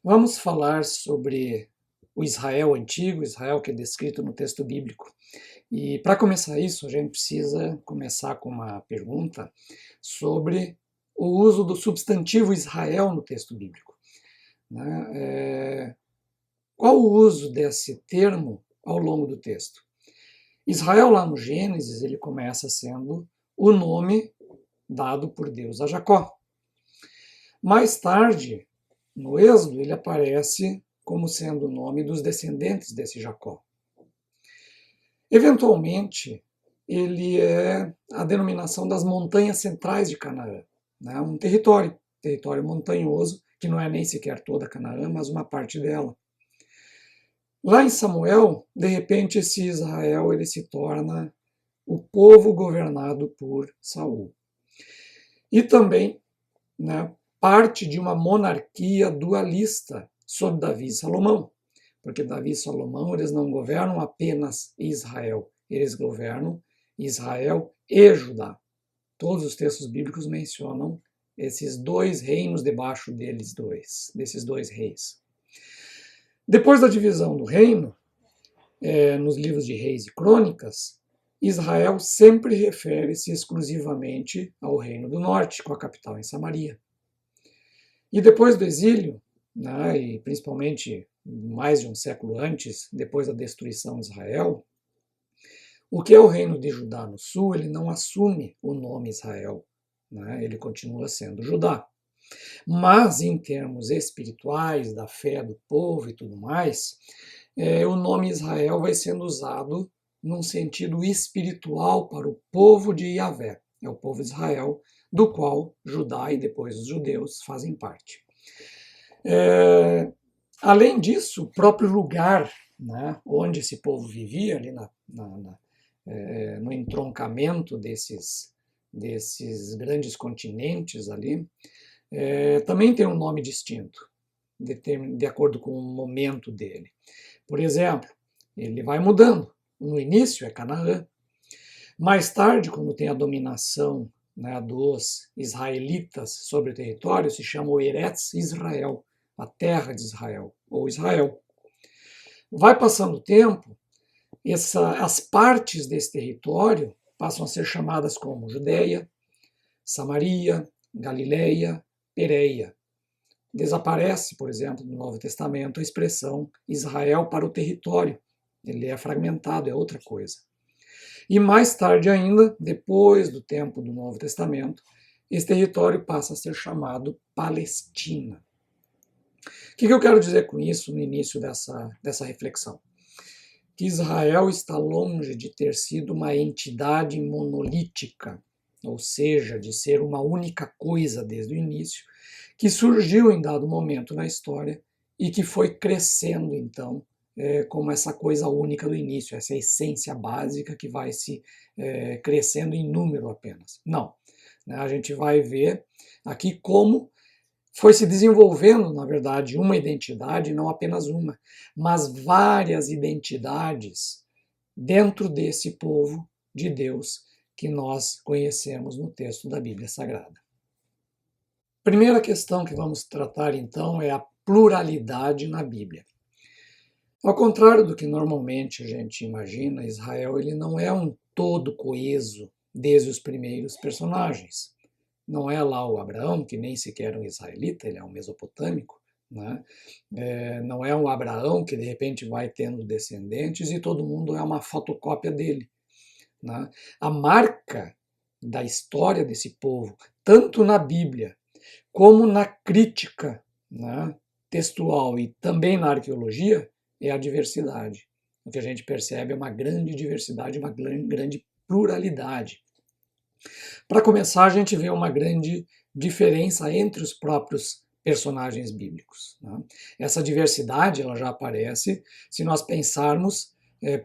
Vamos falar sobre o Israel antigo, Israel que é descrito no texto bíblico. E para começar isso, a gente precisa começar com uma pergunta sobre o uso do substantivo Israel no texto bíblico, né? Qual o uso desse termo ao longo do texto? Israel, lá no Gênesis, ele começa sendo o nome dado por Deus a Jacó. Mais tarde, no Êxodo, ele aparece como sendo o nome dos descendentes desse Jacó. Eventualmente, ele é a denominação das montanhas centrais de Canaã, né? Um território montanhoso, que não é nem sequer toda Canaã, mas uma parte dela. Lá em Samuel, de repente, esse Israel ele se torna o povo governado por Saul. E também, né, parte de uma monarquia dualista sob Davi e Salomão. Porque Davi e Salomão, eles não governam apenas Israel, eles governam Israel e Judá. Todos os textos bíblicos mencionam esses dois reinos debaixo desses dois reis. Depois da divisão do reino, nos livros de Reis e Crônicas, Israel sempre refere-se exclusivamente ao Reino do Norte, com a capital em Samaria. E depois do exílio, né, e principalmente mais de um século antes, depois da destruição de Israel, o que é o reino de Judá no sul, ele não assume o nome Israel, né, ele continua sendo Judá. Mas em termos espirituais, da fé do povo e tudo mais, o nome Israel vai sendo usado num sentido espiritual para o povo de Yahvé, é o povo de Israel, do qual Judá e depois os judeus fazem parte. Além disso, o próprio lugar, né, onde esse povo vivia, ali no entroncamento desses grandes continentes ali, também tem um nome distinto, de acordo com o momento dele. Por exemplo, ele vai mudando. No início é Canaã. Mais tarde, quando tem a dominação, né, dos israelitas sobre o território, se chama o Eretz Israel, a terra de Israel, ou Israel. Vai passando o tempo, as partes desse território passam a ser chamadas como Judeia, Samaria, Galileia, Pérea. Desaparece, por exemplo, no Novo Testamento a expressão Israel para o território. Ele é fragmentado, é outra coisa. E mais tarde ainda, depois do tempo do Novo Testamento, esse território passa a ser chamado Palestina. O que eu quero dizer com isso no início dessa reflexão? Que Israel está longe de ter sido uma entidade monolítica, ou seja, de ser uma única coisa desde o início, que surgiu em dado momento na história e que foi crescendo, então, como essa coisa única do início, essa essência básica que vai se crescendo em número apenas. Não. Né? A gente vai ver aqui como foi se desenvolvendo, na verdade, uma identidade, não apenas uma, mas várias identidades dentro desse povo de Deus que nós conhecemos no texto da Bíblia Sagrada. Primeira questão que vamos tratar, então, é a pluralidade na Bíblia. Ao contrário do que normalmente a gente imagina, Israel ele não é um todo coeso desde os primeiros personagens. Não é lá o Abraão, que nem sequer é um israelita, ele é um mesopotâmico, né? Não é um Abraão que de repente vai tendo descendentes e todo mundo é uma fotocópia dele. Né? A marca da história desse povo, tanto na Bíblia como na crítica, né, textual e também na arqueologia, é a diversidade. O que a gente percebe é uma grande diversidade, uma grande pluralidade. Para começar, a gente vê uma grande diferença entre os próprios personagens bíblicos. Né? Essa diversidade ela já aparece se nós pensarmos,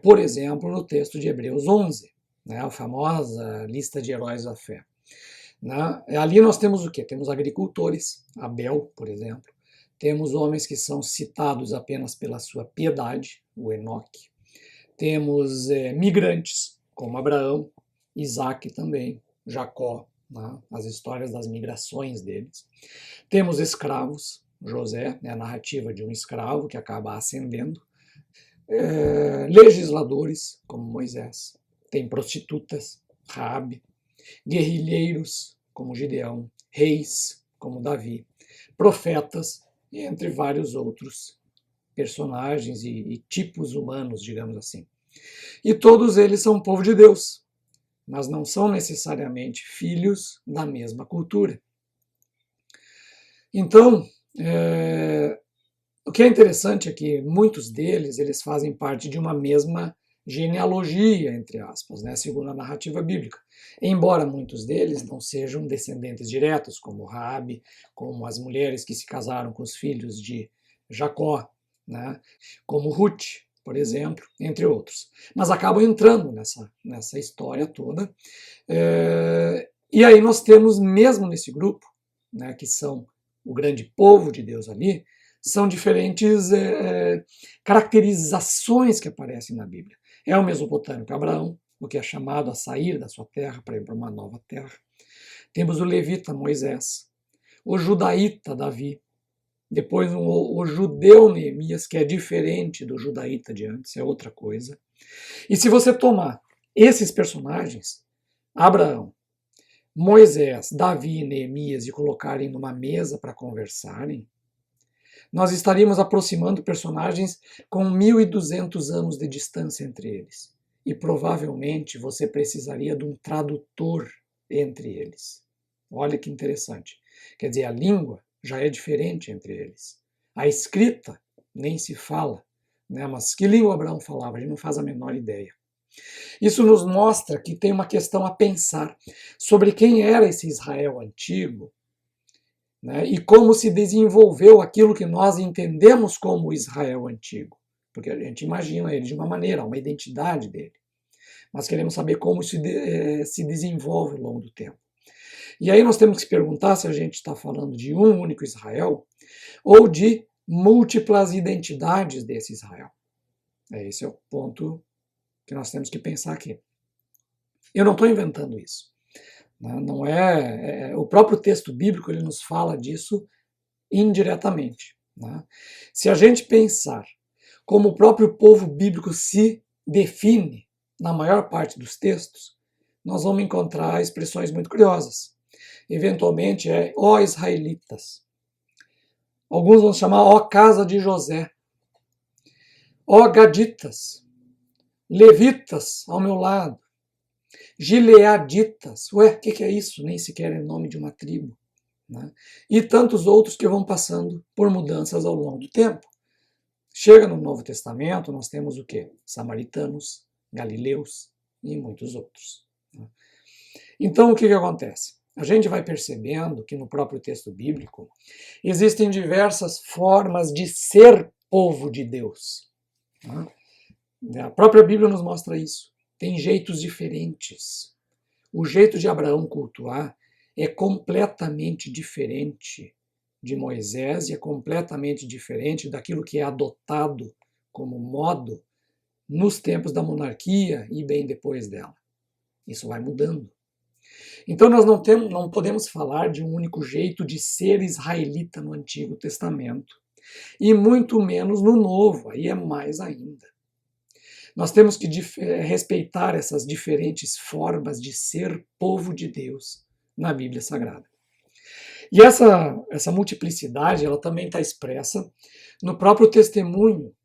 por exemplo, no texto de Hebreus 11, né, a famosa lista de heróis da fé. Né? Ali nós temos o quê? Temos agricultores, Abel, por exemplo. Temos homens que são citados apenas pela sua piedade, o Enoque. Temos migrantes, como Abraão, Isaac também, Jacó, né? As histórias das migrações deles. Temos escravos, José é a narrativa de um escravo que acaba ascendendo. Legisladores, como Moisés. Tem prostitutas, Raabe. Guerrilheiros, como Gideão. Reis, como Davi. Profetas, e entre vários outros personagens e tipos humanos, digamos assim. E todos eles são povo de Deus, mas não são necessariamente filhos da mesma cultura. Então, o que é interessante é que muitos deles eles fazem parte de uma mesma genealogia, entre aspas, né, segundo a narrativa bíblica. Embora muitos deles não sejam descendentes diretos, como Raabe, como as mulheres que se casaram com os filhos de Jacó, né, como Ruth, por exemplo, entre outros. Mas acabam entrando nessa história toda. E aí nós temos, mesmo nesse grupo, né, que são o grande povo de Deus ali, são diferentes caracterizações que aparecem na Bíblia. É o mesopotâmico Abraão, o que é chamado a sair da sua terra para ir para uma nova terra. Temos o levita Moisés, o judaíta Davi, depois o judeu Neemias, que é diferente do judaíta de antes, é outra coisa. E se você tomar esses personagens, Abraão, Moisés, Davi e Neemias, e colocarem numa mesa para conversarem, nós estaríamos aproximando personagens com 1.200 anos de distância entre eles. E provavelmente você precisaria de um tradutor entre eles. Olha que interessante. Quer dizer, a língua já é diferente entre eles. A escrita nem se fala, né? Mas que língua Abraão falava? A gente não faz a menor ideia. Isso nos mostra que tem uma questão a pensar sobre quem era esse Israel antigo, né, e como se desenvolveu aquilo que nós entendemos como Israel antigo. Porque a gente imagina ele de uma maneira, uma identidade dele. Mas queremos saber como isso se desenvolve ao longo do tempo. E aí nós temos que perguntar se a gente está falando de um único Israel ou de múltiplas identidades desse Israel. Esse é o ponto que nós temos que pensar aqui. Eu não estou inventando isso. Não o próprio texto bíblico ele nos fala disso indiretamente. Né? Se a gente pensar como o próprio povo bíblico se define na maior parte dos textos, nós vamos encontrar expressões muito curiosas. Eventualmente ó israelitas. Alguns vão chamar ó casa de José. Ó gaditas. Levitas ao meu lado. Gileaditas. Ué, o que é isso? Nem sequer é nome de uma tribo. Né? E tantos outros que vão passando por mudanças ao longo do tempo. Chega no Novo Testamento, nós temos o quê? Samaritanos, galileus e muitos outros. Né? Então, o que acontece? A gente vai percebendo que no próprio texto bíblico existem diversas formas de ser povo de Deus. Né? A própria Bíblia nos mostra isso. Tem jeitos diferentes. O jeito de Abraão cultuar é completamente diferente de Moisés e é completamente diferente daquilo que é adotado como modo nos tempos da monarquia e bem depois dela. Isso vai mudando. Então nós não podemos falar de um único jeito de ser israelita no Antigo Testamento e muito menos no Novo, aí é mais ainda. Nós temos que respeitar essas diferentes formas de ser povo de Deus na Bíblia Sagrada. E essa multiplicidade ela também está expressa no próprio testemunho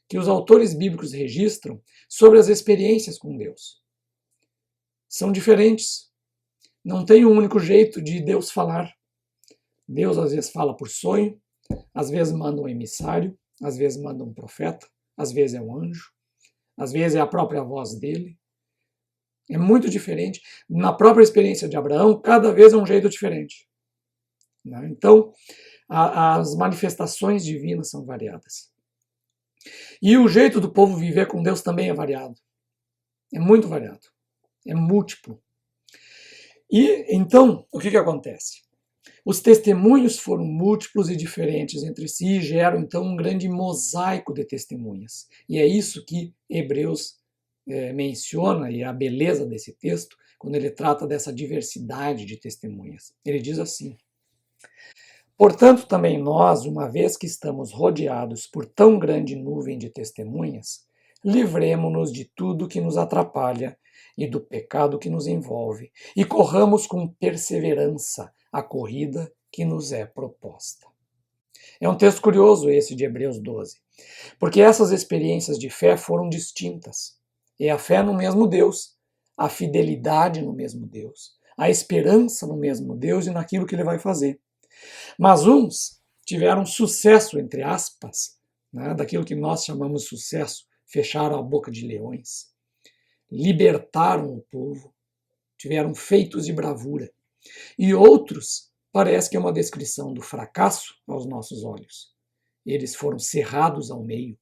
que os autores bíblicos registram sobre as experiências com Deus. São diferentes. Não tem um único jeito de Deus falar. Deus às vezes fala por sonho, às vezes manda um emissário, às vezes manda um profeta, às vezes é um anjo, às vezes é a própria voz dele. É muito diferente. Na própria experiência de Abraão, cada vez é um jeito diferente. Então, as manifestações divinas são variadas. E o jeito do povo viver com Deus também é variado. É muito variado. É múltiplo. E então, o que acontece? Os testemunhos foram múltiplos e diferentes entre si e geram então um grande mosaico de testemunhas. E é isso que Hebreus menciona, e é a beleza desse texto, quando ele trata dessa diversidade de testemunhas. Ele diz assim: Portanto, também nós, uma vez que estamos rodeados por tão grande nuvem de testemunhas, livremo-nos de tudo que nos atrapalha e do pecado que nos envolve, e corramos com perseverança a corrida que nos é proposta. É um texto curioso esse de Hebreus 12, porque essas experiências de fé foram distintas. É a fé no mesmo Deus, a fidelidade no mesmo Deus, a esperança no mesmo Deus e naquilo que ele vai fazer. Mas uns tiveram sucesso, entre aspas, né, daquilo que nós chamamos de sucesso, fecharam a boca de leões, libertaram o povo, tiveram feitos de bravura. E outros, parece que é uma descrição do fracasso aos nossos olhos. Eles foram cerrados ao meio,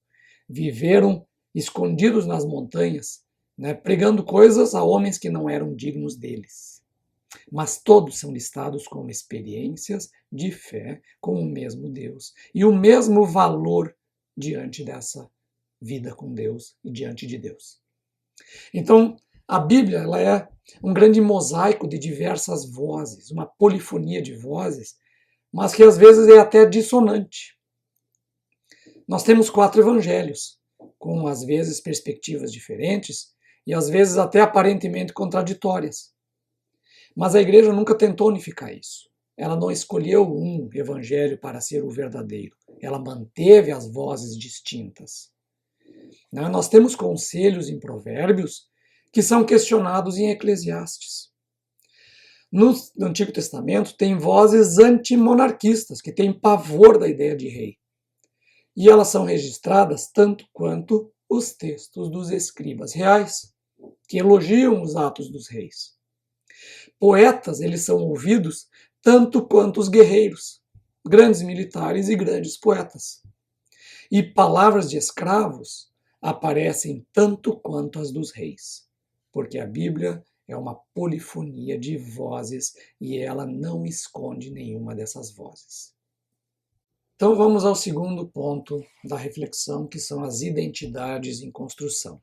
viveram escondidos nas montanhas, né, pregando coisas a homens que não eram dignos deles. Mas todos são listados como experiências de fé com o mesmo Deus e o mesmo valor diante dessa vida com Deus e diante de Deus. Então, a Bíblia ela é um grande mosaico de diversas vozes, uma polifonia de vozes, mas que às vezes é até dissonante. Nós temos 4 evangelhos, com às vezes perspectivas diferentes e às vezes até aparentemente contraditórias. Mas a igreja nunca tentou unificar isso. Ela não escolheu um evangelho para ser o verdadeiro. Ela manteve as vozes distintas. Nós temos conselhos em Provérbios que são questionados em Eclesiastes. No Antigo Testamento tem vozes antimonarquistas, que têm pavor da ideia de rei. E elas são registradas tanto quanto os textos dos escribas reais, que elogiam os atos dos reis. Poetas, eles são ouvidos tanto quanto os guerreiros, grandes militares e grandes poetas. E palavras de escravos aparecem tanto quanto as dos reis, porque a Bíblia é uma polifonia de vozes e ela não esconde nenhuma dessas vozes. Então vamos ao segundo ponto da reflexão, que são as identidades em construção.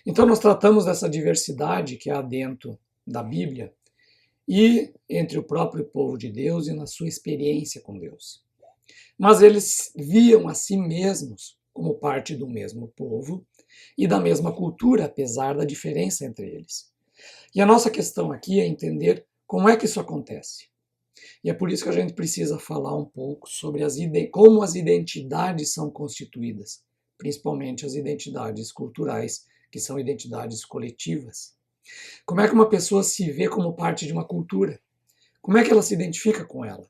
Então nós tratamos dessa diversidade que há dentro da Bíblia e entre o próprio povo de Deus e na sua experiência com Deus. Mas eles viam a si mesmos como parte do mesmo povo e da mesma cultura, apesar da diferença entre eles. E a nossa questão aqui é entender como é que isso acontece. E é por isso que a gente precisa falar um pouco sobre como as identidades são constituídas, principalmente as identidades culturais, que são identidades coletivas. Como é que uma pessoa se vê como parte de uma cultura? Como é que ela se identifica com ela?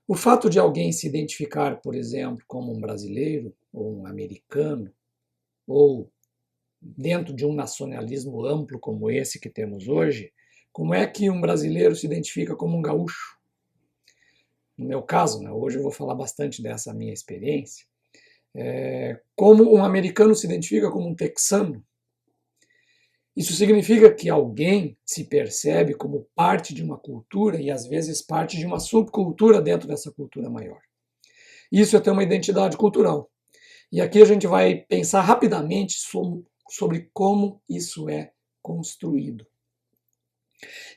O fato de alguém se identificar, por exemplo, como um brasileiro, ou um americano, ou dentro de um nacionalismo amplo como esse que temos hoje, como é que um brasileiro se identifica como um gaúcho? No meu caso, hoje eu vou falar bastante dessa minha experiência, como um americano se identifica como um texano. Isso significa que alguém se percebe como parte de uma cultura e às vezes parte de uma subcultura dentro dessa cultura maior. Isso é ter uma identidade cultural. E aqui a gente vai pensar rapidamente sobre como isso é construído.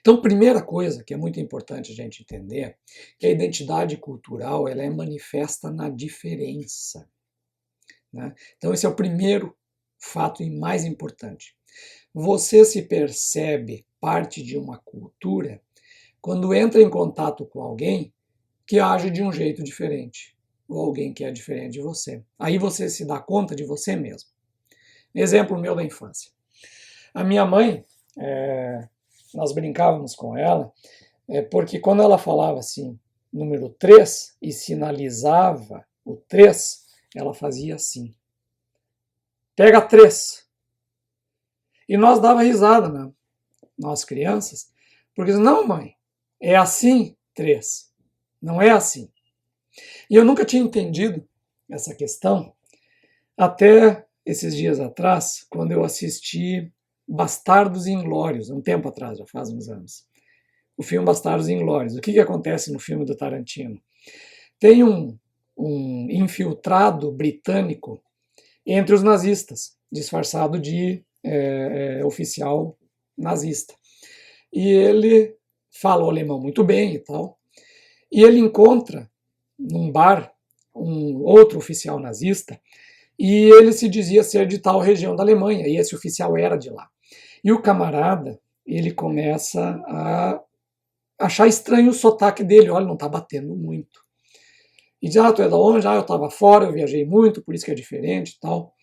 Então, primeira coisa que é muito importante a gente entender, que a identidade cultural ela é manifesta na diferença. Né? Então, esse é o primeiro fato e mais importante. Você se percebe parte de uma cultura quando entra em contato com alguém que age de um jeito diferente, ou alguém que é diferente de você. Aí você se dá conta de você mesmo. Exemplo meu da infância. A minha mãe, nós brincávamos com ela, porque quando ela falava assim, número 3, e sinalizava o 3, ela fazia assim. Pega 3. E nós dava risada, né? Nós crianças, porque não, mãe, é assim 3, não é assim. E eu nunca tinha entendido essa questão até esses dias atrás, quando eu assisti Bastardos Inglórios, um tempo atrás, já faz uns anos. O filme Bastardos Inglórios. O que acontece no filme do Tarantino? Tem um infiltrado britânico entre os nazistas, disfarçado de oficial nazista. E ele fala o alemão muito bem e tal. E ele encontra num bar um outro oficial nazista e ele se dizia ser de tal região da Alemanha, e esse oficial era de lá. E o camarada, ele começa a achar estranho o sotaque dele, olha, não está batendo muito. E diz, tu é da onde? Eu estava fora, eu viajei muito, por isso que é diferente e tal.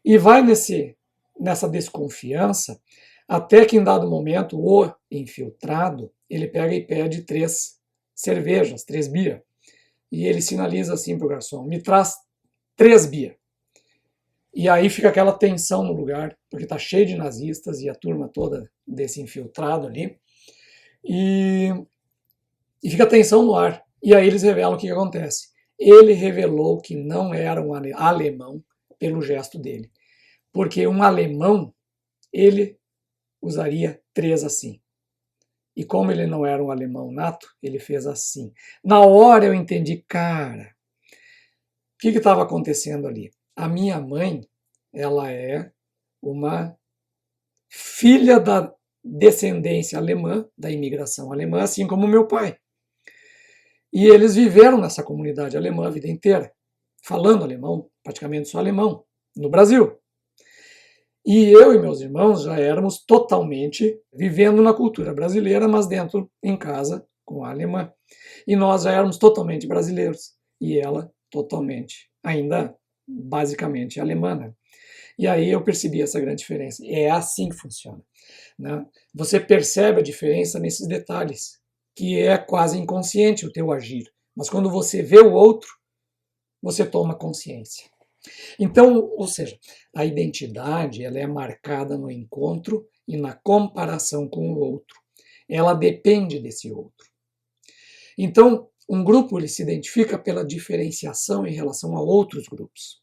E vai nessa desconfiança, até que em dado momento, o infiltrado, ele pega e pede 3 cervejas, 3 bia. E ele sinaliza assim pro garçom, me traz 3 bia. E aí fica aquela tensão no lugar, porque tá cheio de nazistas e a turma toda desse infiltrado ali. E fica tensão no ar. E aí eles revelam o que acontece. Ele revelou que não era um alemão pelo gesto dele. Porque um alemão, ele usaria 3 assim. E como ele não era um alemão nato, ele fez assim. Na hora eu entendi, cara, o que estava acontecendo ali? A minha mãe, ela é uma filha da descendência alemã, da imigração alemã, assim como meu pai. E eles viveram nessa comunidade alemã a vida inteira, falando alemão, praticamente só alemão, no Brasil. E eu e meus irmãos já éramos totalmente vivendo na cultura brasileira, mas dentro, em casa, com a alemã. E nós já éramos totalmente brasileiros. E ela totalmente, ainda basicamente alemã. Né? E aí eu percebi essa grande diferença. É assim que funciona. Né? Você percebe a diferença nesses detalhes, que é quase inconsciente o teu agir. Mas quando você vê o outro, você toma consciência. Então, ou seja, a identidade ela é marcada no encontro e na comparação com o outro. Ela depende desse outro. Então, um grupo ele se identifica pela diferenciação em relação a outros grupos.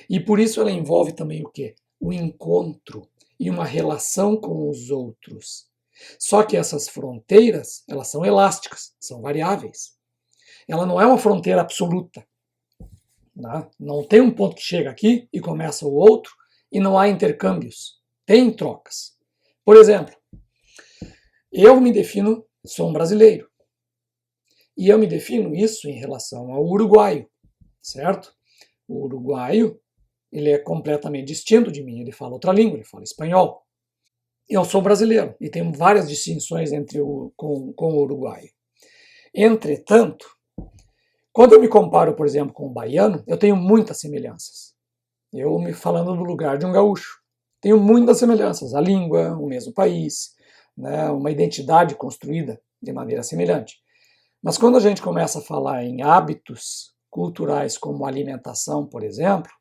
E por isso ela envolve também o quê? O encontro e uma relação com os outros. Só que essas fronteiras, elas são elásticas, são variáveis. Ela não é uma fronteira absoluta. Não tem um ponto que chega aqui e começa o outro e não há intercâmbios. Tem trocas. Por exemplo, eu me defino, sou um brasileiro. E eu me defino isso em relação ao uruguaio, certo? O uruguaio, ele é completamente distinto de mim, ele fala outra língua, ele fala espanhol. Eu sou brasileiro e tenho várias distinções com o uruguaio. Entretanto, quando eu me comparo, por exemplo, com o baiano, eu tenho muitas semelhanças. Eu me falando do lugar de um gaúcho. Tenho muitas semelhanças. A língua, o mesmo país, né, uma identidade construída de maneira semelhante. Mas quando a gente começa a falar em hábitos culturais como alimentação, por exemplo,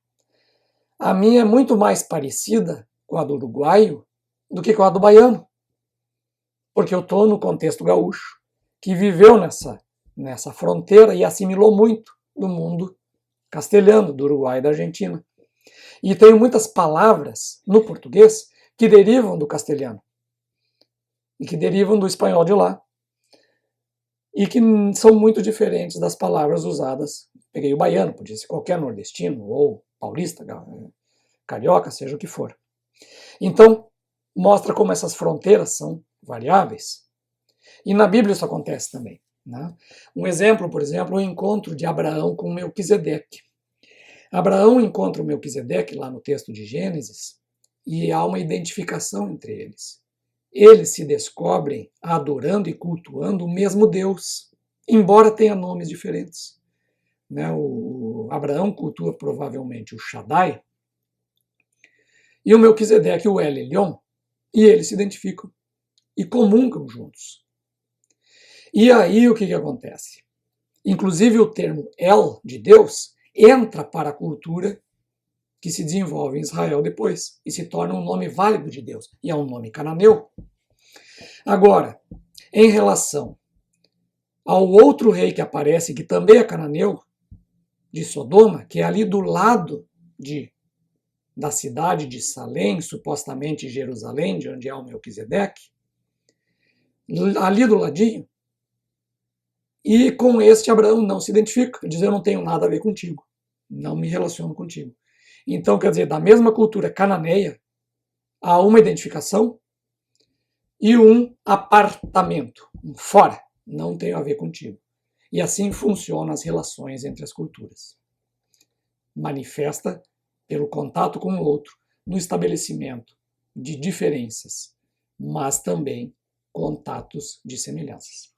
a minha é muito mais parecida com a do uruguaio do que com a do baiano. Porque eu estou no contexto gaúcho, que viveu nessa fronteira e assimilou muito do mundo castelhano, do Uruguai e da Argentina. E tenho muitas palavras no português que derivam do castelhano e que derivam do espanhol de lá e que são muito diferentes das palavras usadas. Peguei o baiano, podia ser qualquer nordestino ou paulista, carioca, seja o que for. Então, mostra como essas fronteiras são variáveis. E na Bíblia isso acontece também. Né? Um exemplo, por exemplo, o encontro de Abraão com Melquisedeque. Abraão encontra o Melquisedeque lá no texto de Gênesis e há uma identificação entre eles. Eles se descobrem adorando e cultuando o mesmo Deus, embora tenha nomes diferentes. Né? O Abraão cultua provavelmente o Shaddai e o Melquisedeque o El Elyon, e eles se identificam e comungam juntos. E aí o que acontece? Inclusive o termo El, de Deus, entra para a cultura que se desenvolve em Israel depois e se torna um nome válido de Deus, e é um nome cananeu. Agora, em relação ao outro rei que aparece, que também é cananeu, de Sodoma, que é ali do lado da cidade de Salém, supostamente Jerusalém, de onde é o Melquisedeque, ali do ladinho, e com este Abraão não se identifica, diz, eu não tenho nada a ver contigo, não me relaciono contigo. Então, quer dizer, da mesma cultura cananeia, há uma identificação e um apartamento, um fora, não tenho a ver contigo. E assim funcionam as relações entre as culturas. Manifesta pelo contato com o outro, no estabelecimento de diferenças, mas também contatos de semelhanças.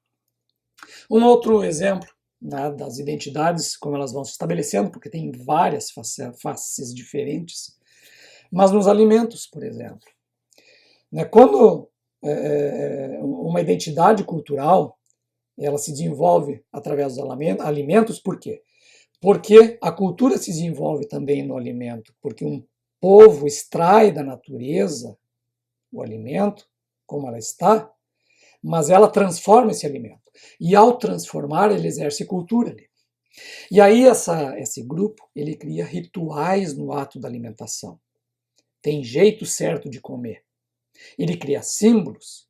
Um outro exemplo, né, das identidades, como elas vão se estabelecendo, porque tem várias faces diferentes, mas nos alimentos, por exemplo. Né, quando uma identidade cultural ela se desenvolve através dos alimentos, por quê? Porque a cultura se desenvolve também no alimento, porque um povo extrai da natureza o alimento, como ela está, mas ela transforma esse alimento. E ao transformar, ele exerce cultura ali. E aí esse grupo, ele cria rituais no ato da alimentação. Tem jeito certo de comer. Ele cria símbolos,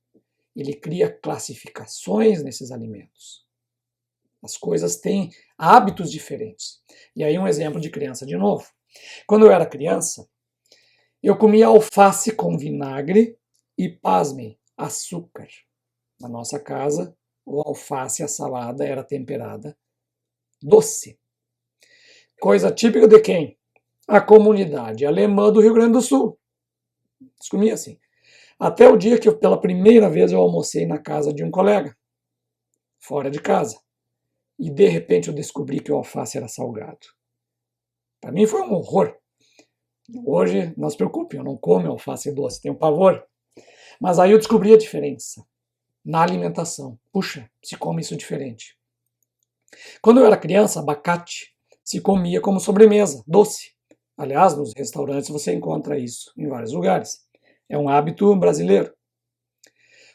ele cria classificações nesses alimentos. As coisas têm hábitos diferentes. E aí um exemplo de criança de novo. Quando eu era criança, eu comia alface com vinagre e, pasmem, açúcar. Na nossa casa, o alface, a salada era temperada doce. Coisa típica de quem? A comunidade alemã do Rio Grande do Sul. Eles comiam assim. Até o dia que pela primeira vez eu almocei na casa de um colega, fora de casa. E de repente eu descobri que o alface era salgado. Para mim foi um horror. Hoje, não se preocupe, eu não como alface doce, tenho pavor. Mas aí eu descobri a diferença na alimentação. Puxa, se come isso diferente. Quando eu era criança, abacate se comia como sobremesa, doce. Aliás, nos restaurantes você encontra isso em vários lugares. É um hábito brasileiro.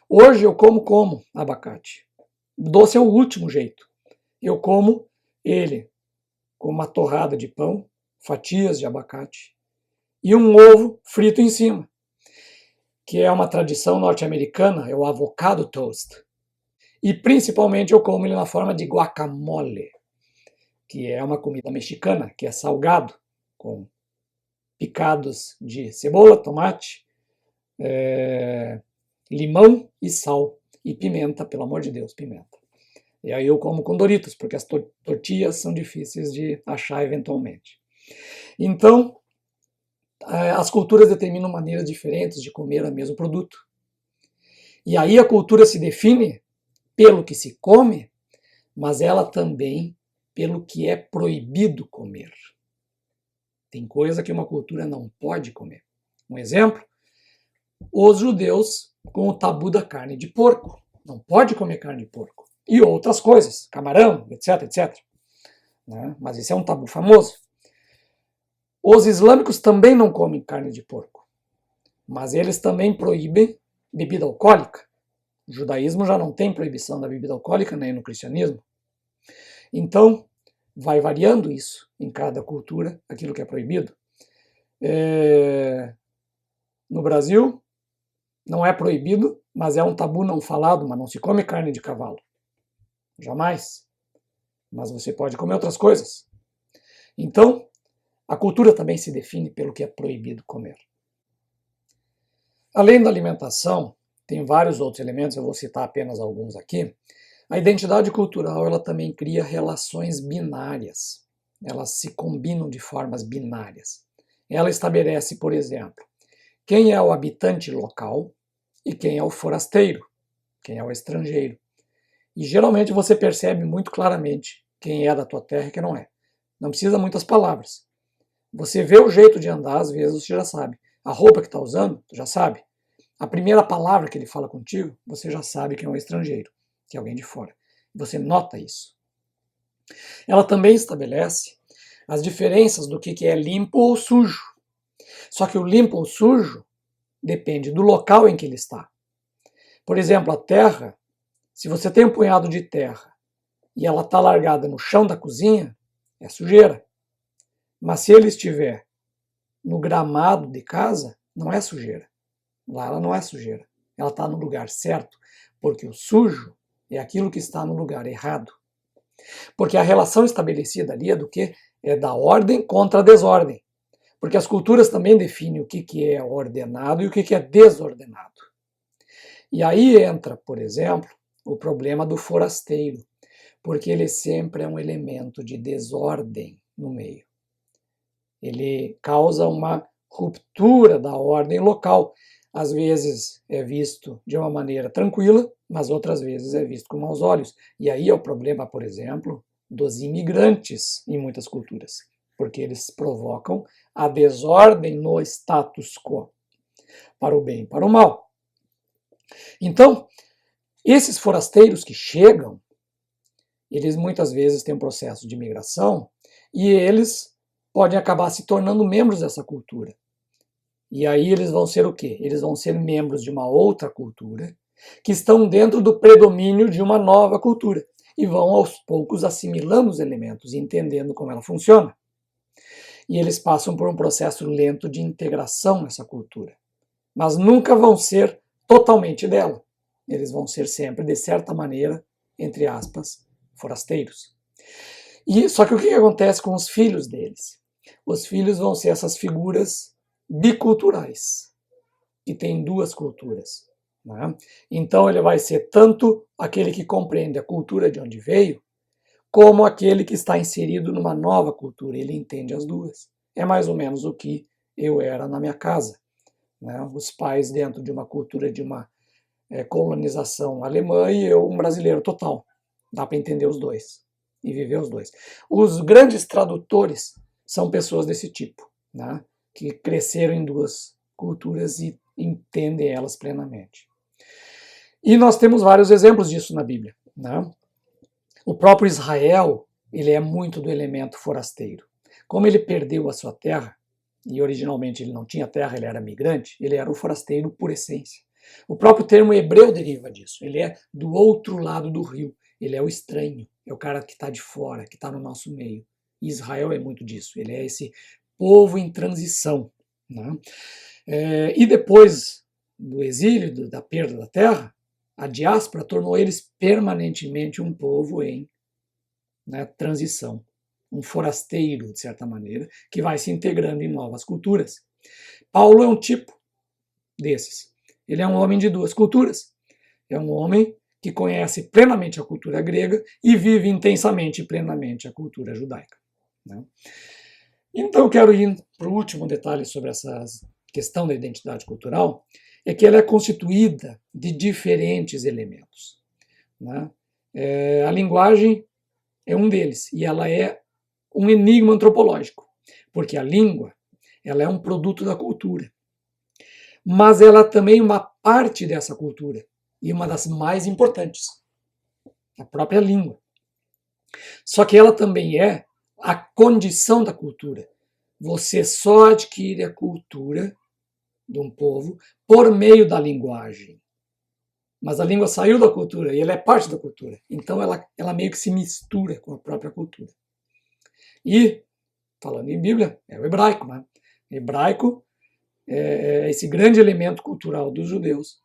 Hoje eu como abacate. Doce é o último jeito. Eu como ele com uma torrada de pão, fatias de abacate e um ovo frito em cima, que é uma tradição norte-americana, é o avocado toast. E principalmente eu como ele na forma de guacamole, que é uma comida mexicana, que é salgado, com picados de cebola, tomate, limão e sal. E pimenta, pelo amor de Deus, pimenta. E aí eu como com Doritos, porque as tortilhas são difíceis de achar eventualmente. Então, as culturas determinam maneiras diferentes de comer o mesmo produto. E aí a cultura se define pelo que se come, mas ela também pelo que é proibido comer. Tem coisa que uma cultura não pode comer. Um exemplo, os judeus com o tabu da carne de porco. Não pode comer carne de porco. E outras coisas, camarão, etc, etc. Né? Mas esse é um tabu famoso. Os islâmicos também não comem carne de porco, mas eles também proíbem bebida alcoólica. O judaísmo já não tem proibição da bebida alcoólica, nem no cristianismo. Então, vai variando isso em cada cultura, aquilo que é proibido. No Brasil, não é proibido, mas é um tabu não falado, mas não se come carne de cavalo. Jamais. Mas você pode comer outras coisas. Então, a cultura também se define pelo que é proibido comer. Além da alimentação, tem vários outros elementos, eu vou citar apenas alguns aqui. A identidade cultural ela também cria relações binárias. Elas se combinam de formas binárias. Ela estabelece, por exemplo, quem é o habitante local e quem é o forasteiro, quem é o estrangeiro. E geralmente você percebe muito claramente quem é da tua terra e quem não é. Não precisa muitas palavras. Você vê o jeito de andar, às vezes você já sabe. A roupa que está usando, tu já sabe. A primeira palavra que ele fala contigo, você já sabe que é um estrangeiro, que é alguém de fora. Você nota isso. Ela também estabelece as diferenças do que é limpo ou sujo. Só que o limpo ou sujo depende do local em que ele está. Por exemplo, a terra, se você tem um punhado de terra e ela está largada no chão da cozinha, é sujeira. Mas se ele estiver no gramado de casa, não é sujeira. Lá ela não é sujeira. Ela está no lugar certo, porque o sujo é aquilo que está no lugar errado. Porque a relação estabelecida ali é do que? É da ordem contra a desordem. Porque as culturas também definem o que é ordenado e o que é desordenado. E aí entra, por exemplo, o problema do forasteiro. Porque ele sempre é um elemento de desordem no meio. Ele causa uma ruptura da ordem local. Às vezes é visto de uma maneira tranquila, mas outras vezes é visto com maus olhos. E aí é o problema, por exemplo, dos imigrantes em muitas culturas, porque eles provocam a desordem no status quo, para o bem e para o mal. Então, esses forasteiros que chegam, eles muitas vezes têm um processo de migração e eles podem acabar se tornando membros dessa cultura. E aí eles vão ser o quê? Eles vão ser membros de uma outra cultura que estão dentro do predomínio de uma nova cultura e vão aos poucos assimilando os elementos e entendendo como ela funciona. E eles passam por um processo lento de integração nessa cultura, mas nunca vão ser totalmente dela. Eles vão ser sempre, de certa maneira, entre aspas, forasteiros. E só que o que acontece com os filhos deles? Os filhos vão ser essas figuras biculturais, que têm duas culturas. Né? Então ele vai ser tanto aquele que compreende a cultura de onde veio, como aquele que está inserido numa nova cultura. Ele entende as duas. É mais ou menos o que eu era na minha casa. Né? Os pais dentro de uma cultura de uma colonização alemã e eu um brasileiro total. Dá para entender os dois e viver os dois. Os grandes tradutores são pessoas desse tipo, né? Que cresceram em duas culturas e entendem elas plenamente. E nós temos vários exemplos disso na Bíblia. Né? O próprio Israel, ele é muito do elemento forasteiro. Como ele perdeu a sua terra, e originalmente ele não tinha terra, ele era migrante, ele era um forasteiro por essência. O próprio termo hebreu deriva disso. Ele é do outro lado do rio. Ele é o estranho, é o cara que está de fora, que está no nosso meio. E Israel é muito disso. Ele é esse povo em transição. Né? E depois do exílio, da perda da terra, a diáspora tornou eles permanentemente um povo em transição. Um forasteiro, de certa maneira, que vai se integrando em novas culturas. Paulo é um tipo desses. Ele é um homem de duas culturas. É um homem que conhece plenamente a cultura grega e vive intensamente e plenamente a cultura judaica. Né? Então, eu quero ir para o último detalhe sobre essa questão da identidade cultural, é que ela é constituída de diferentes elementos. Né? A linguagem é um deles, e ela é um enigma antropológico, porque a língua ela é um produto da cultura, mas ela também é uma parte dessa cultura, e uma das mais importantes, a própria língua. Só que ela também é a condição da cultura. Você só adquire a cultura de um povo por meio da linguagem. Mas a língua saiu da cultura e ela é parte da cultura. Então ela meio que se mistura com a própria cultura. E, falando em Bíblia, é o hebraico. Né? O hebraico é esse grande elemento cultural dos judeus,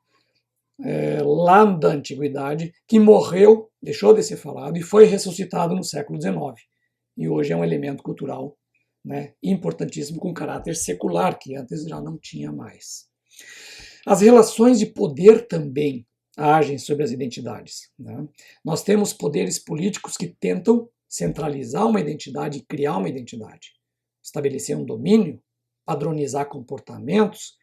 lá da antiguidade, que morreu, deixou de ser falado e foi ressuscitado no século XIX. E hoje é um elemento cultural, né, importantíssimo, com caráter secular, que antes já não tinha mais. As relações de poder também agem sobre as identidades. Né? Nós temos poderes políticos que tentam centralizar uma identidade e criar uma identidade, estabelecer um domínio, padronizar comportamentos,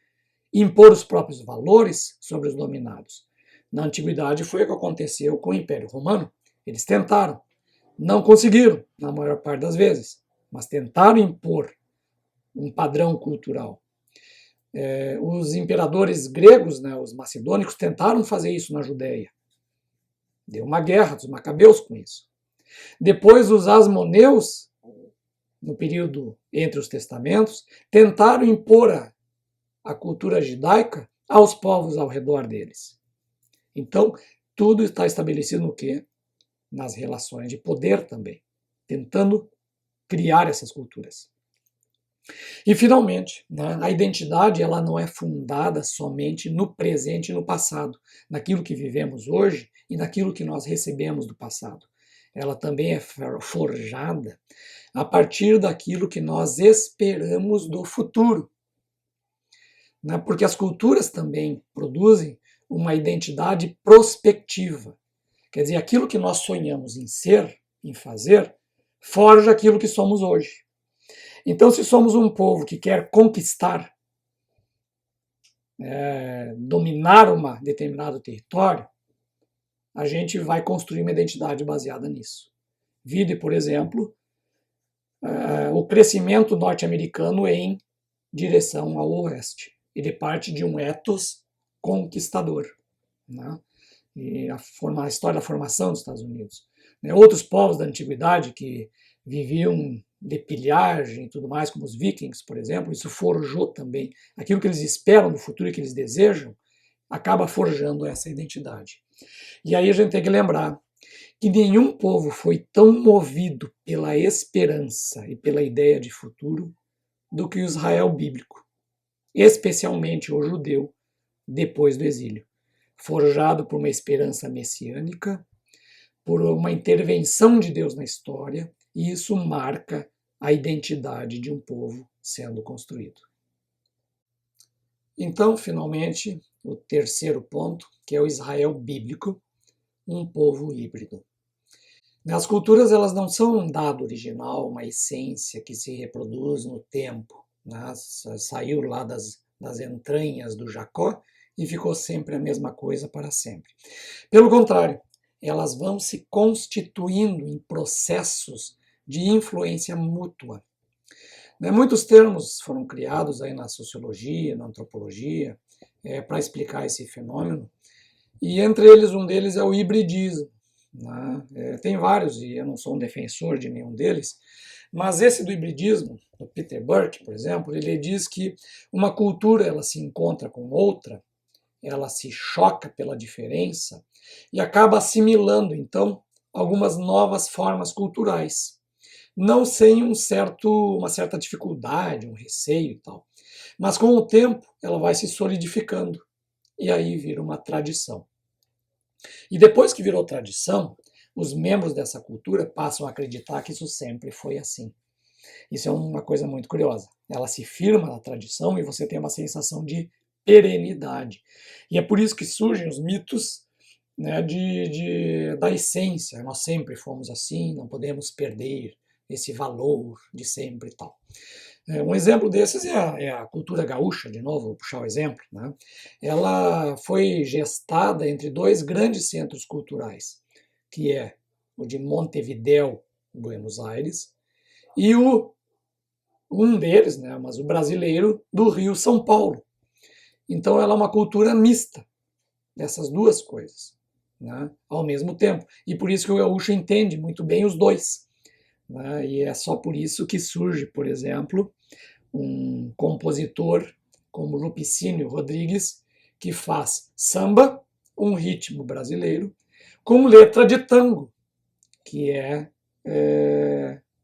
impor os próprios valores sobre os dominados. Na antiguidade foi o que aconteceu com o Império Romano. Eles tentaram, não conseguiram, na maior parte das vezes, mas tentaram impor um padrão cultural. Os imperadores gregos, né, os macedônicos, tentaram fazer isso na Judéia. Deu uma guerra dos macabeus com isso. Depois os asmoneus, no período entre os testamentos, tentaram impor a cultura judaica aos povos ao redor deles. Então, tudo está estabelecido no quê? Nas relações de poder também, tentando criar essas culturas. E, finalmente, né, a identidade ela não é fundada somente no presente e no passado, naquilo que vivemos hoje e naquilo que nós recebemos do passado. Ela também é forjada a partir daquilo que nós esperamos do futuro. Né, porque as culturas também produzem uma identidade prospectiva, Quer dizer, aquilo que nós sonhamos em ser, em fazer, forja aquilo que somos hoje. Então, se somos um povo que quer conquistar, dominar um determinado território, a gente vai construir uma identidade baseada nisso. Vide, por exemplo, o crescimento norte-americano em direção ao oeste. Ele parte de um ethos conquistador, né? E a história da formação dos Estados Unidos. Outros povos da antiguidade que viviam de pilhagem e tudo mais, como os vikings, por exemplo, isso forjou também aquilo que eles esperam no futuro e que eles desejam, acaba forjando essa identidade. E aí a gente tem que lembrar que nenhum povo foi tão movido pela esperança e pela ideia de futuro do que o Israel bíblico, especialmente o judeu, depois do exílio, forjado por uma esperança messiânica, por uma intervenção de Deus na história, e isso marca a identidade de um povo sendo construído. Então, finalmente, o terceiro ponto, que é o Israel bíblico, um povo híbrido. As culturas, elas não são um dado original, uma essência que se reproduz no tempo, né? Saiu lá das entranhas do Jacó e ficou sempre a mesma coisa para sempre. Pelo contrário, elas vão se constituindo em processos de influência mútua. Muitos termos foram criados aí na sociologia, na antropologia, para explicar esse fenômeno, e entre eles, um deles é o hibridismo. Tem vários, e eu não sou um defensor de nenhum deles, mas esse do hibridismo, do Peter Burke, por exemplo, ele diz que uma cultura ela se encontra com outra, ela se choca pela diferença e acaba assimilando, então, algumas novas formas culturais, não sem uma certa dificuldade, um receio e tal. Mas com o tempo ela vai se solidificando e aí vira uma tradição. E depois que virou tradição, os membros dessa cultura passam a acreditar que isso sempre foi assim. Isso é uma coisa muito curiosa. Ela se firma na tradição e você tem uma sensação de perenidade. E é por isso que surgem os mitos, né, da essência. Nós sempre fomos assim, não podemos perder esse valor de sempre e tal. Um exemplo desses é a cultura gaúcha, de novo, vou puxar o exemplo. Né? Ela foi gestada entre dois grandes centros culturais, que é o de Montevidéu, Buenos Aires, e um deles, né, mas o brasileiro, do Rio, São Paulo. Então ela é uma cultura mista dessas duas coisas, né, ao mesmo tempo. E por isso que o gaúcho entende muito bem os dois. Né? E é só por isso que surge, por exemplo, um compositor como Lupicínio Rodrigues, que faz samba, um ritmo brasileiro, com letra de tango, que é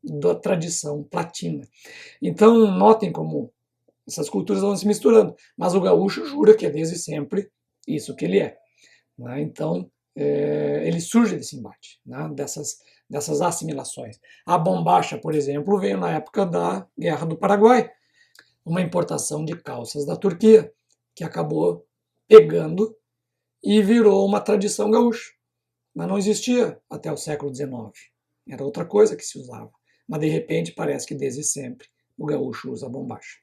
da tradição platina. Então, notem como essas culturas vão se misturando, mas o gaúcho jura que é desde sempre isso que ele é. Né? Então, ele surge desse embate, né? dessas assimilações. A bombacha, por exemplo, veio na época da Guerra do Paraguai, uma importação de calças da Turquia, que acabou pegando e virou uma tradição gaúcha. Mas não existia até o século XIX. Era outra coisa que se usava. Mas, de repente, parece que desde sempre o gaúcho usa bombacha.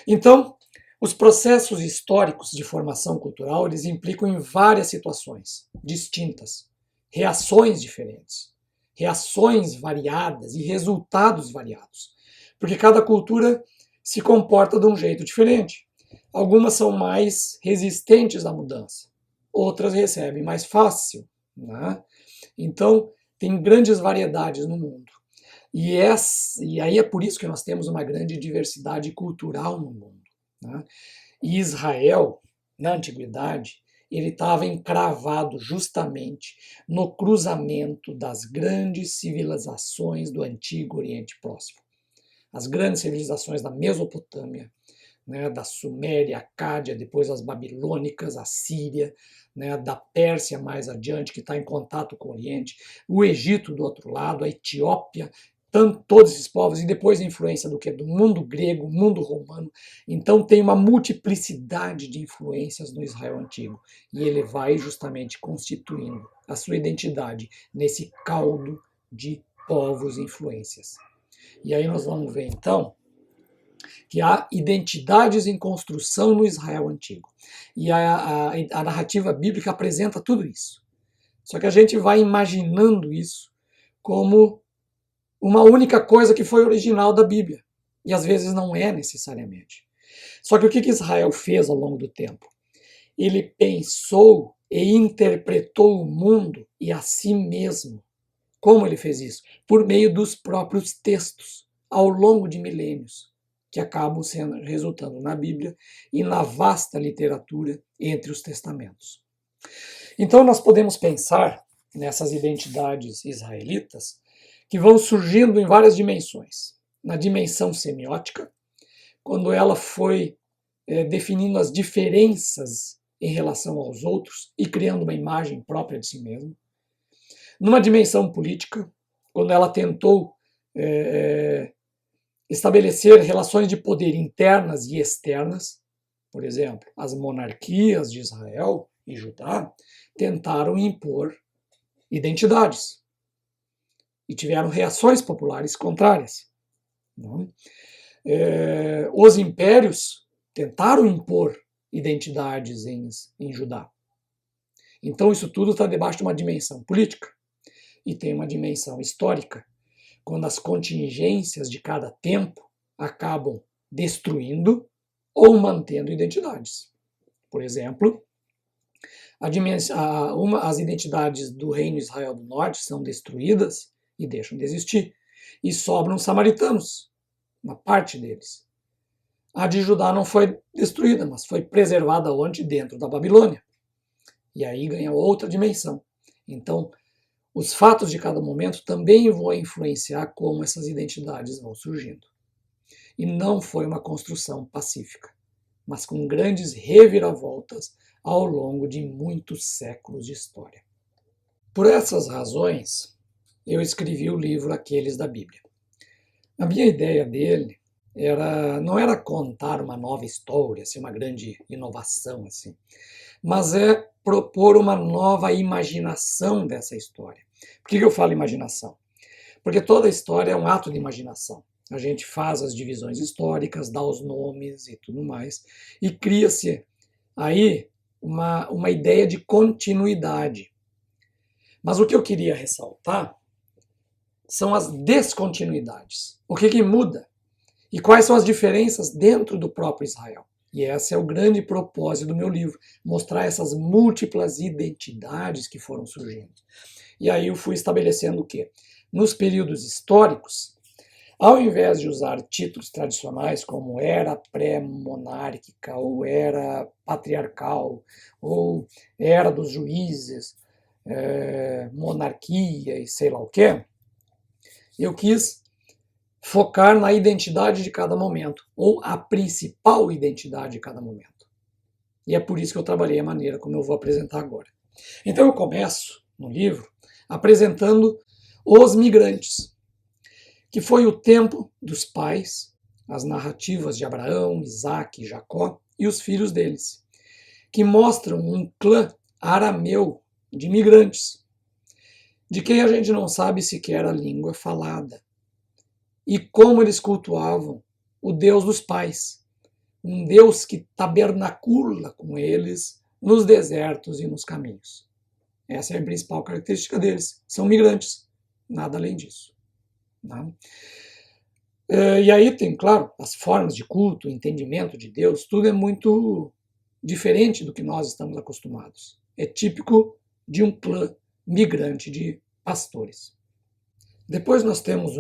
Então, os processos históricos de formação cultural, eles implicam em várias situações distintas, reações diferentes, reações variadas e resultados variados. Porque cada cultura se comporta de um jeito diferente. Algumas são mais resistentes à mudança, outras recebem mais fácil. Né? Então, tem grandes variedades no mundo. E aí é por isso que nós temos uma grande diversidade cultural no mundo. Né? E Israel, na antiguidade, ele estava encravado justamente no cruzamento das grandes civilizações do Antigo Oriente Próximo. As grandes civilizações da Mesopotâmia, né, da Suméria, Acádia, depois as babilônicas, a Síria, né, da Pérsia mais adiante, que está em contato com o Oriente, o Egito do outro lado, a Etiópia, todos esses povos, e depois a influência do que? Do mundo grego, mundo romano. Então tem uma multiplicidade de influências no Israel antigo. E ele vai justamente constituindo a sua identidade nesse caldo de povos e influências. E aí nós vamos ver então que há identidades em construção no Israel antigo. E a narrativa bíblica apresenta tudo isso. Só que a gente vai imaginando isso como uma única coisa que foi original da Bíblia. E às vezes não é necessariamente. Só que o que Israel fez ao longo do tempo? Ele pensou e interpretou o mundo e a si mesmo. Como ele fez isso? Por meio dos próprios textos, ao longo de milênios, que acabam resultando na Bíblia e na vasta literatura entre os testamentos. Então nós podemos pensar nessas identidades israelitas que vão surgindo em várias dimensões. Na dimensão semiótica, quando ela foi definindo as diferenças em relação aos outros e criando uma imagem própria de si mesma. Numa dimensão política, quando ela tentou estabelecer relações de poder internas e externas. Por exemplo, as monarquias de Israel e Judá tentaram impor identidades e tiveram reações populares contrárias. Os impérios tentaram impor identidades em Judá. Então isso tudo está debaixo de uma dimensão política e tem uma dimensão histórica, quando as contingências de cada tempo acabam destruindo ou mantendo identidades. Por exemplo, as identidades do reino Israel do Norte são destruídas e deixam de existir, e sobram os samaritanos, uma parte deles. A de Judá não foi destruída, mas foi preservada onde? Dentro da Babilônia. E aí ganha outra dimensão. Então, os fatos de cada momento também vão influenciar como essas identidades vão surgindo. E não foi uma construção pacífica, mas com grandes reviravoltas ao longo de muitos séculos de história. Por essas razões, eu escrevi o livro Aqueles da Bíblia. A minha ideia dele não era contar uma nova história, assim, uma grande inovação, assim, mas é propor uma nova imaginação dessa história. Por que eu falo imaginação? Porque toda história é um ato de imaginação. A gente faz as divisões históricas, dá os nomes e tudo mais, e cria-se aí uma ideia de continuidade. Mas o que eu queria ressaltar são as descontinuidades. O que muda? E quais são as diferenças dentro do próprio Israel? E esse é o grande propósito do meu livro, mostrar essas múltiplas identidades que foram surgindo. E aí eu fui estabelecendo o quê? Nos períodos históricos, ao invés de usar títulos tradicionais como era pré-monárquica, ou era patriarcal, ou era dos juízes, monarquia e sei lá o quê, eu quis focar na identidade de cada momento, ou a principal identidade de cada momento. E é por isso que eu trabalhei a maneira como eu vou apresentar agora. Então eu começo no livro apresentando os migrantes, que foi o tempo dos pais, as narrativas de Abraão, Isaac e Jacó e os filhos deles, que mostram um clã arameu de migrantes, de quem a gente não sabe sequer a língua falada, e como eles cultuavam o Deus dos pais, um Deus que tabernacula com eles nos desertos e nos caminhos. Essa é a principal característica deles. São migrantes, nada além disso. Não? E aí tem, claro, as formas de culto, o entendimento de Deus, tudo é muito diferente do que nós estamos acostumados. É típico de um clã migrante de pastores. Depois nós temos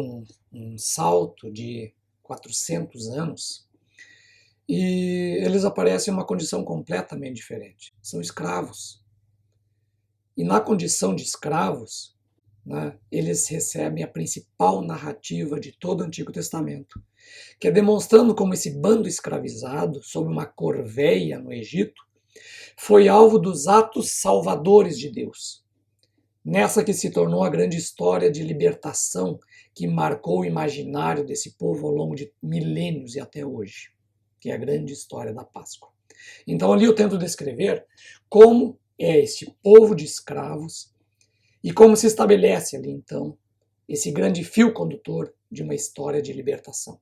um salto de 400 anos e eles aparecem em uma condição completamente diferente. São escravos. E na condição de escravos, né, eles recebem a principal narrativa de todo o Antigo Testamento, que é demonstrando como esse bando escravizado, sob uma corveia no Egito, foi alvo dos atos salvadores de Deus. nessa que se tornou a grande história de libertação que marcou o imaginário desse povo ao longo de milênios e até hoje, que é a grande história da Páscoa. Então ali eu tento descrever como é este povo de escravos e como se estabelece ali então esse grande fio condutor de uma história de libertação.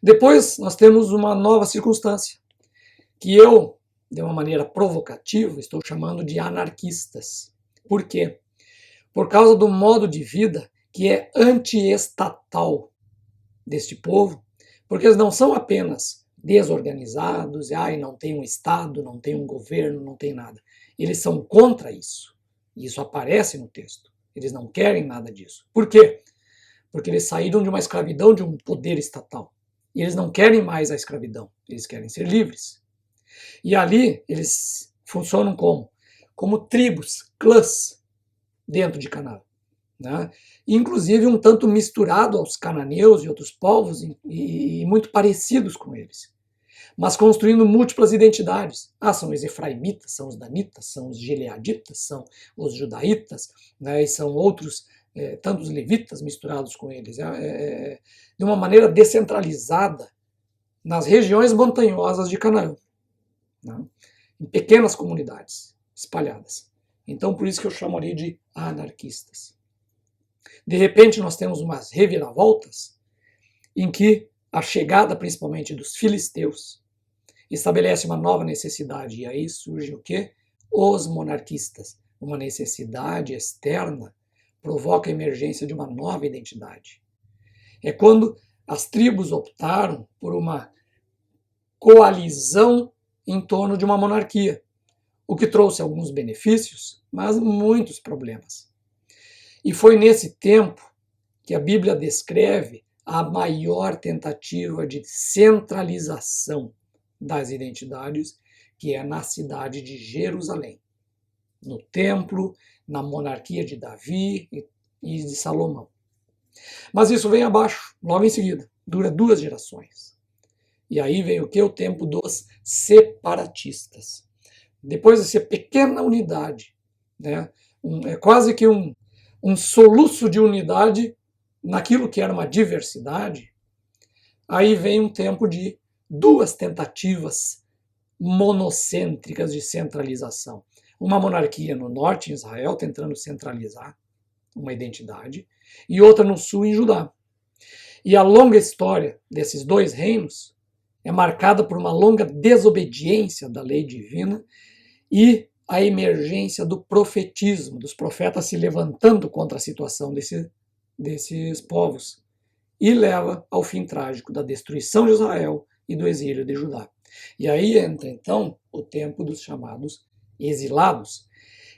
Depois nós temos uma nova circunstância, que eu, de uma maneira provocativa, estou chamando de anarquistas. Por quê? Por causa do modo de vida que é antiestatal deste povo, porque eles não são apenas desorganizados, e não tem um Estado, não tem um governo, não tem nada. Eles são contra isso. E isso aparece no texto. Eles não querem nada disso. Por quê? Porque eles saíram de uma escravidão, de um poder estatal. E eles não querem mais a escravidão. Eles querem ser livres. E ali eles funcionam como? Como tribos, clãs, dentro de Canaã. Né? Inclusive um tanto misturado aos cananeus e outros povos e muito parecidos com eles, mas construindo múltiplas identidades. São os efraimitas, são os danitas, são os gileaditas, são os judaítas, né? E são outros tantos levitas misturados com eles, de uma maneira descentralizada nas regiões montanhosas de Canaã, né? Em pequenas comunidades espalhadas. Então por isso que eu chamo ali de anarquistas. De repente nós temos umas reviravoltas em que a chegada principalmente dos filisteus estabelece uma nova necessidade, e aí surge o quê? Os monarquistas. Uma necessidade externa provoca a emergência de uma nova identidade. É quando as tribos optaram por uma coalizão em torno de uma monarquia, o que trouxe alguns benefícios, mas muitos problemas. E foi nesse tempo que a Bíblia descreve a maior tentativa de centralização das identidades, que é na cidade de Jerusalém, no templo, na monarquia de Davi e de Salomão. Mas isso vem abaixo, logo em seguida, dura 2 gerações. E aí vem o que? O tempo dos separatistas. Depois dessa pequena unidade, né? É quase que um soluço de unidade naquilo que era uma diversidade, aí vem um tempo de 2 tentativas monocêntricas de centralização. Uma monarquia no norte, em Israel, tentando centralizar uma identidade, e outra no sul, em Judá. E a longa história desses 2 reinos é marcada por uma longa desobediência da lei divina e a emergência do profetismo, dos profetas se levantando contra a situação desses povos, e leva ao fim trágico da destruição de Israel e do exílio de Judá. E aí entra, então, o tempo dos chamados exilados.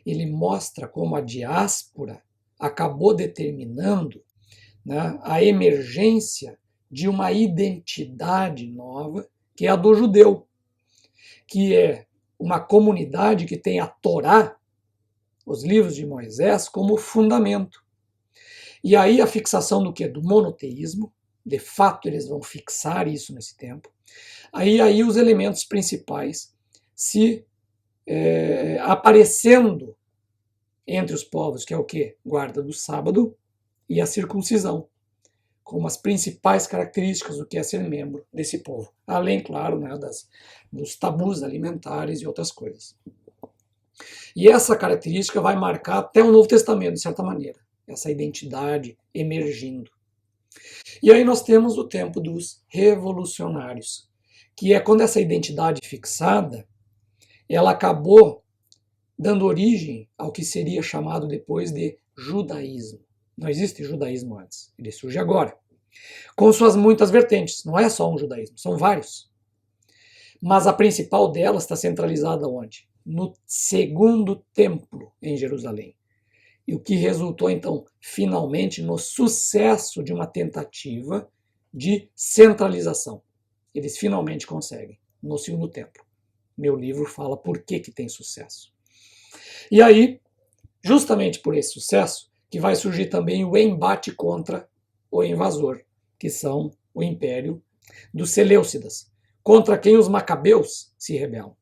Ele mostra como a diáspora acabou determinando, né, a emergência de uma identidade nova, que é a do judeu, que é uma comunidade que tem a Torá, os livros de Moisés, como fundamento. E aí a fixação do quê? Do monoteísmo, de fato eles vão fixar isso nesse tempo. Aí os elementos principais se aparecendo entre os povos, que é o quê? Guarda do sábado e a circuncisão, como as principais características do que é ser membro desse povo. Além, claro, né, dos tabus alimentares e outras coisas. E essa característica vai marcar até o Novo Testamento, de certa maneira, essa identidade emergindo. E aí nós temos o tempo dos revolucionários, que é quando essa identidade fixada, ela acabou dando origem ao que seria chamado depois de judaísmo. Não existe judaísmo antes, ele surge agora, com suas muitas vertentes. Não é só um judaísmo, são vários. Mas a principal delas está centralizada onde? No segundo templo em Jerusalém. E o que resultou, então, finalmente, no sucesso de uma tentativa de centralização. Eles finalmente conseguem, no segundo templo. Meu livro fala por que tem sucesso. E aí, justamente por esse sucesso, que vai surgir também o embate contra o invasor, que são o império dos Seleucidas, contra quem os macabeus se rebelam,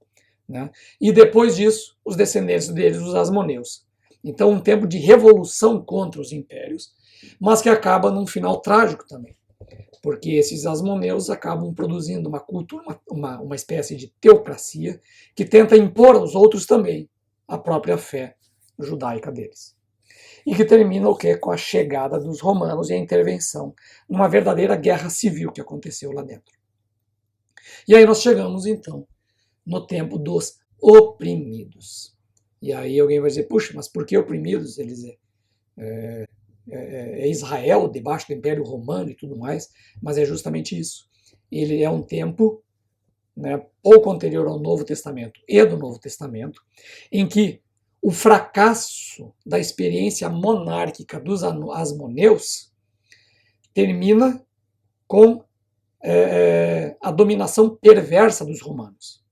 né? E depois disso, os descendentes deles, os asmoneus. Então, um tempo de revolução contra os impérios, mas que acaba num final trágico também, porque esses asmoneus acabam produzindo uma cultura, uma espécie de teocracia que tenta impor aos outros também a própria fé judaica deles. E que termina o quê? Com a chegada dos romanos e a intervenção numa verdadeira guerra civil que aconteceu lá dentro. E aí nós chegamos, então, no tempo dos oprimidos. E aí alguém vai dizer, puxa, mas por que oprimidos? Eles é Israel debaixo do Império Romano e tudo mais, mas é justamente isso. Ele é um tempo, né, pouco anterior ao Novo Testamento e do Novo Testamento, em que o fracasso da experiência monárquica dos asmoneus termina com a dominação perversa dos romanos,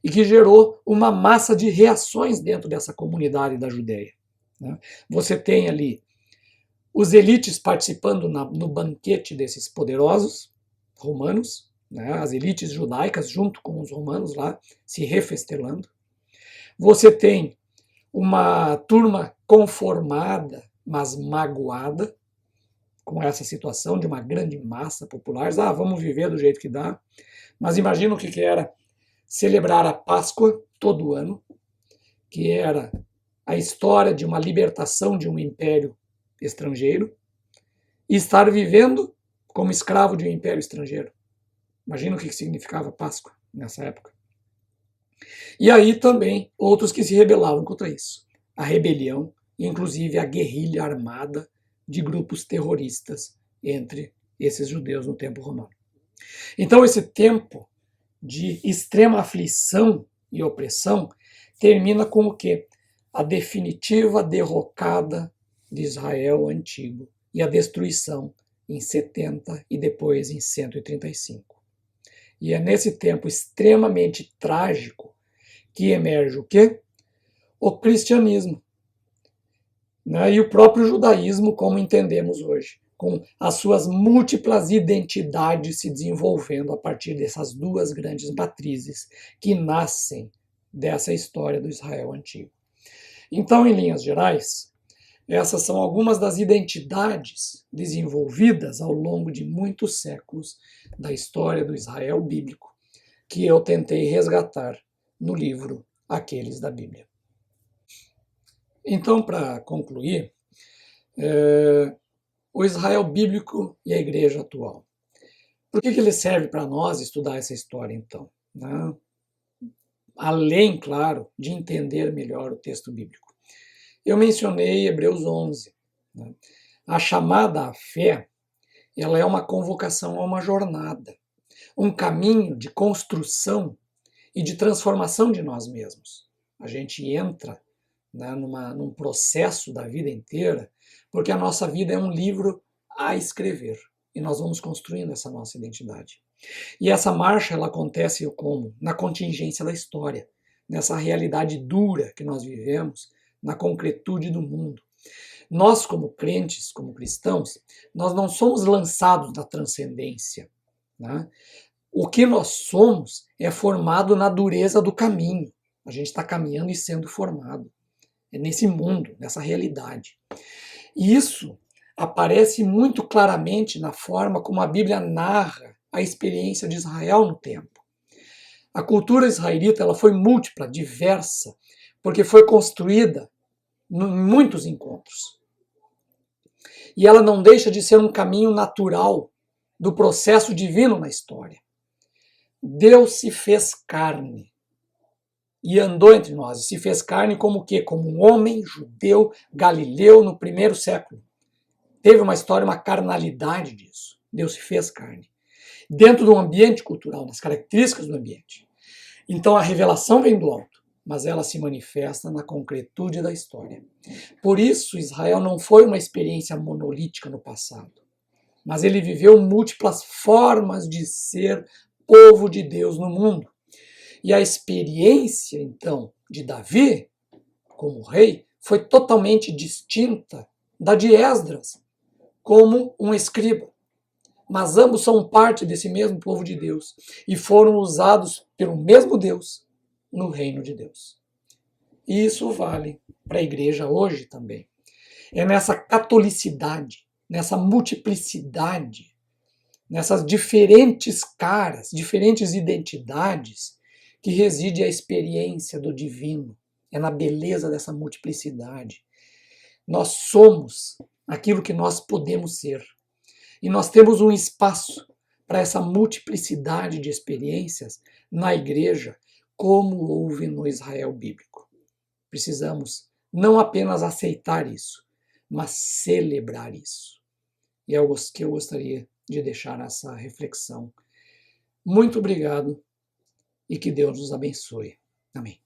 e que gerou uma massa de reações dentro dessa comunidade da Judéia. Né? Você tem ali os elites participando no banquete desses poderosos romanos, né? As elites judaicas junto com os romanos lá se refestelando. Você tem uma turma conformada, mas magoada com essa situação de uma grande massa popular. Vamos viver do jeito que dá. Mas imagina o que era celebrar a Páscoa todo ano, que era a história de uma libertação de um império estrangeiro, e estar vivendo como escravo de um império estrangeiro. Imagina o que significava Páscoa nessa época. E aí também outros que se rebelavam contra isso. A rebelião, inclusive a guerrilha armada de grupos terroristas entre esses judeus no tempo romano. Então esse tempo de extrema aflição e opressão termina com o quê? A definitiva derrocada de Israel antigo e a destruição em 70 e depois em 135. E é nesse tempo extremamente trágico que emerge o quê? O cristianismo, né? E o próprio judaísmo, como entendemos hoje, com as suas múltiplas identidades se desenvolvendo a partir dessas duas grandes matrizes que nascem dessa história do Israel antigo. Então, em linhas gerais, essas são algumas das identidades desenvolvidas ao longo de muitos séculos da história do Israel bíblico, que eu tentei resgatar no livro Aqueles da Bíblia. Então, para concluir, o Israel bíblico e a igreja atual. Por que ele serve para nós estudar essa história, então? Né? Além, claro, de entender melhor o texto bíblico. Eu mencionei Hebreus 11. Né? A chamada à fé, ela é uma convocação a uma jornada, um caminho de construção e de transformação de nós mesmos. A gente entra, né, num processo da vida inteira, porque a nossa vida é um livro a escrever, e nós vamos construindo essa nossa identidade. E essa marcha, ela acontece como? Na contingência da história, nessa realidade dura que nós vivemos, na concretude do mundo. Nós, como crentes, como cristãos, nós não somos lançados na transcendência, né? O que nós somos é formado na dureza do caminho. A gente está caminhando e sendo formado. É nesse mundo, nessa realidade. E isso aparece muito claramente na forma como a Bíblia narra a experiência de Israel no tempo. A cultura israelita ela foi múltipla, diversa, porque foi construída em muitos encontros. E ela não deixa de ser um caminho natural do processo divino na história. Deus se fez carne e andou entre nós. E se fez carne como o quê? Como um homem judeu, galileu, no primeiro século. Teve uma história, uma carnalidade disso. Deus se fez carne. Dentro do ambiente cultural, nas características do ambiente. Então a revelação vem do alto, mas ela se manifesta na concretude da história. Por isso, Israel não foi uma experiência monolítica no passado, mas ele viveu múltiplas formas de ser povo de Deus no mundo. E a experiência, então, de Davi, como rei, foi totalmente distinta da de Esdras, como um escriba. Mas ambos são parte desse mesmo povo de Deus e foram usados pelo mesmo Deus no reino de Deus. E isso vale para a igreja hoje também. É nessa catolicidade, nessa multiplicidade, nessas diferentes caras, diferentes identidades, que reside a experiência do divino. É na beleza dessa multiplicidade. Nós somos aquilo que nós podemos ser. E nós temos um espaço para essa multiplicidade de experiências na igreja, como houve no Israel bíblico. Precisamos não apenas aceitar isso, mas celebrar isso. E é o que eu gostaria de deixar nessa reflexão. Muito obrigado e que Deus nos abençoe. Amém.